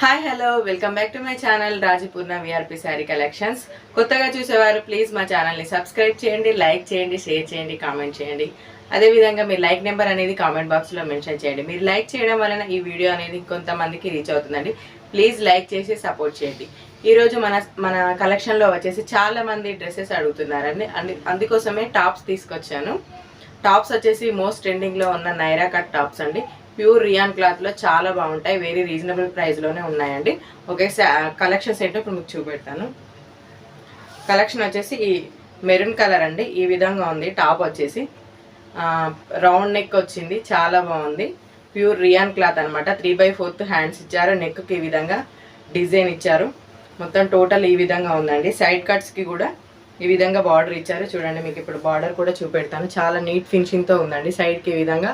Hi hello welcome back to my channel Rajapurna VRP sari collections. కొత్తగా చూసేవారు please మా ఛానల్ని సబ్స్క్రైబ్ చేయండి, లైక్ చేయండి, షేర్ చేయండి, కామెంట్ చేయండి. అదేవిధంగా మీ లైక్ నెంబర్ అనేది కామెంట్ బాక్స్లో మెన్షన్ చేయండి. మీరు లైక్ చేయడం వలన ఈ వీడియో అనేది కొంతమందికి రీచ్ అవుతుందండి. ప్లీజ్ లైక్ చేసి సపోర్ట్ చేయండి. ఈరోజు మన కలెక్షన్లో వచ్చేసి చాలా మంది డ్రెస్సెస్ అడుగుతున్నారండి. అందుకోసమే టాప్స్ తీసుకొచ్చాను. టాప్స్ వచ్చేసి మోస్ట్ ట్రెండింగ్లో ఉన్న నైరా కట్ టాప్స్ అండి. ప్యూర్ రియాన్ క్లాత్లో చాలా బాగుంటాయి. వెరీ రీజనబుల్ ప్రైస్లోనే ఉన్నాయండి. ఓకే, కలెక్షన్స్ ఏంటో ఇప్పుడు మీకు చూపెడతాను. కలెక్షన్ వచ్చేసి ఈ మెరూన్ కలర్ అండి. ఈ విధంగా ఉంది. టాప్ వచ్చేసి రౌండ్ నెక్ వచ్చింది, చాలా బాగుంది. ప్యూర్ రియాన్ క్లాత్ అనమాట. 3/4 హ్యాండ్స్ ఇచ్చారు. నెక్కి ఈ విధంగా డిజైన్ ఇచ్చారు. మొత్తం టోటల్ ఈ విధంగా ఉందండి. సైడ్ కట్స్కి కూడా ఈ విధంగా బార్డర్ ఇచ్చారు. చూడండి, మీకు ఇప్పుడు బార్డర్ కూడా చూపెడతాను. చాలా నీట్ ఫినిషింగ్తో ఉందండి. సైడ్కి ఈ విధంగా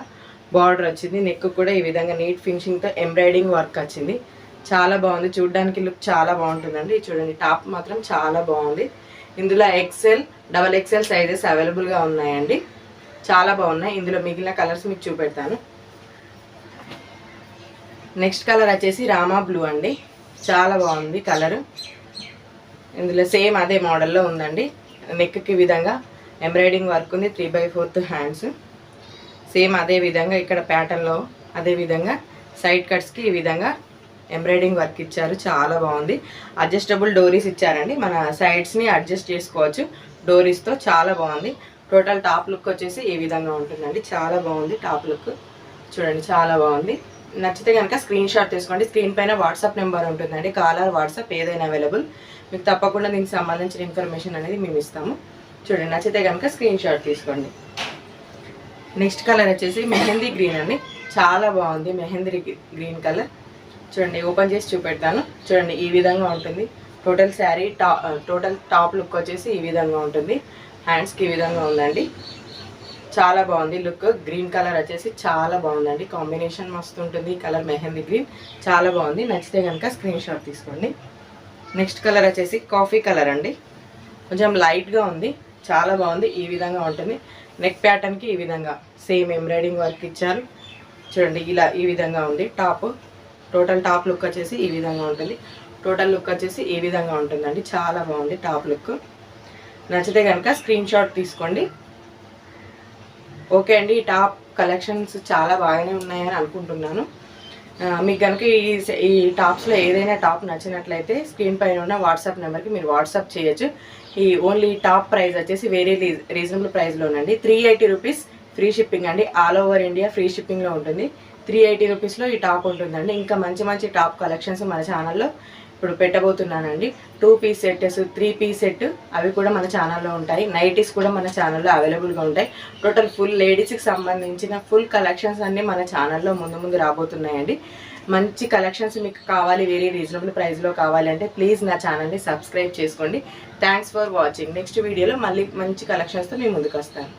బార్డర్ వచ్చింది. నెక్ కూడా ఈ విధంగా నీట్ ఫినిషింగ్తో ఎంబ్రాయిడింగ్ వర్క్ వచ్చింది. చాలా బాగుంది. చూడడానికి లుక్ చాలా బాగుంటుందండి. చూడండి, టాప్ మాత్రం చాలా బాగుంది. ఇందులో XL, XXL సైజెస్ అవైలబుల్గా ఉన్నాయండి. చాలా బాగున్నాయి. ఇందులో మిగిలిన కలర్స్ మీకు చూపెడతాను. నెక్స్ట్ కలర్ వచ్చేసి రామా బ్లూ అండి. చాలా బాగుంది కలర్. ఇందులో సేమ్ అదే మోడల్లో ఉందండి. నెక్కి ఈ విధంగా ఎంబ్రాయిడింగ్ వర్క్ ఉంది. 3/4 హ్యాండ్స్. సేమ్ అదే విధంగా ఇక్కడ ప్యాటర్న్లో అదే విధంగా సైడ్ కట్స్కి ఈ విధంగా ఎంబ్రాయిడింగ్ వర్క్ ఇచ్చారు. చాలా బాగుంది. అడ్జస్టబుల్ డోరీస్ ఇచ్చారండి. మన సైడ్స్ని అడ్జస్ట్ చేసుకోవచ్చు డోరీస్తో. చాలా బాగుంది. టోటల్ టాప్ లుక్ వచ్చేసి ఈ విధంగా ఉంటుందండి. చాలా బాగుంది టాప్ లుక్. చూడండి, చాలా బాగుంది. నచ్చితే కనుక స్క్రీన్ షాట్ తీసుకోండి. స్క్రీన్ పైన వాట్సాప్ నెంబర్ ఉంటుందండి. కాలర్ వాట్సాప్ ఏదైనా అవైలబుల్. మీకు తప్పకుండా దీనికి సంబంధించిన ఇన్ఫర్మేషన్ అనేది మేము ఇస్తాము. చూడండి, నచ్చితే కనుక స్క్రీన్ షాట్ తీసుకోండి. నెక్స్ట్ కలర్ వచ్చేసి మెహందీ గ్రీన్ అండి. చాలా బాగుంది మెహందీ గ్రీన్ కలర్. చూడండి, ఓపెన్ చేసి చూపెడతాను. చూడండి, ఈ విధంగా ఉంటుంది. Total sari total top look వచ్చేసి ఈ విధంగా ఉంటుంది. హ్యాండ్స్కి ఈ విధంగా ఉందండి. చాలా బాగుంది లుక్. గ్రీన్ కలర్ వచ్చేసి చాలా బాగుందండి. కాంబినేషన్ మస్తు ఉంటుంది. కలర్ మెహందీ గ్రీన్ చాలా బాగుంది. నచ్చితే కనుక స్క్రీన్ షాట్ తీసుకోండి. నెక్స్ట్ కలర్ వచ్చేసి కాఫీ కలర్ అండి. కొంచెం లైట్గా ఉంది. చాలా బాగుంది. ఈ విధంగా ఉంటుంది. నెక్ ప్యాటర్న్కి ఈ విధంగా సేమ్ ఎంబ్రాయిడింగ్ వర్క్ ఇచ్చారు. చూడండి, ఇలా ఈ విధంగా ఉంది టాప్. టోటల్ టాప్ లుక్ వచ్చేసి ఈ విధంగా ఉంటుంది. టోటల్ లుక్ వచ్చేసి ఈ విధంగా ఉంటుందండి. చాలా బాగుంది టాప్ లుక్. నచ్చితే కనుక స్క్రీన్ షాట్ తీసుకోండి. ఓకే అండి, ఈ టాప్ కలెక్షన్స్ చాలా బాగానే ఉన్నాయని అనుకుంటున్నాను. మీకు కనుక ఈ టాప్స్లో ఏదైనా టాప్ నచ్చినట్లయితే స్క్రీన్ పైన ఉన్న వాట్సాప్ నెంబర్కి మీరు వాట్సాప్ చేయొచ్చు. ఈ ఓన్లీ టాప్ ప్రైస్ వచ్చేసి వెరీ రీజనబుల్ ప్రైస్లోనండి. 380 రూపీస్ ఫ్రీ షిప్పింగ్ అండి. ఆల్ ఓవర్ ఇండియా ఫ్రీ షిప్పింగ్లో ఉంటుంది. 380 రూపీస్లో ఈ టాప్ ఉంటుందండి. ఇంకా మంచి మంచి టాప్ కలెక్షన్స్ మన ఛానల్లో ఇప్పుడు పెట్టబోతున్నానండి. 2 పీస్ సెట్స్, 3 పీస్ సెట్ అవి కూడా మన ఛానల్లో ఉంటాయి. నైటీస్ కూడా మన ఛానల్లో అవైలబుల్గా ఉంటాయి. టోటల్ ఫుల్ లేడీస్కి సంబంధించిన ఫుల్ కలెక్షన్స్ అన్నీ మన ఛానల్లో ముందు రాబోతున్నాయండి. మంచి కలెక్షన్స్ మీకు కావాలి, వెరీ రీజనబుల్ ప్రైస్లో కావాలి అంటే ప్లీజ్ నా ఛానల్ని సబ్స్క్రైబ్ చేసుకోండి. Thanks for watching. నెక్స్ట్ వీడియోలో మళ్ళీ మంచి కలెక్షన్స్తో మేము ముందుకు వస్తాను.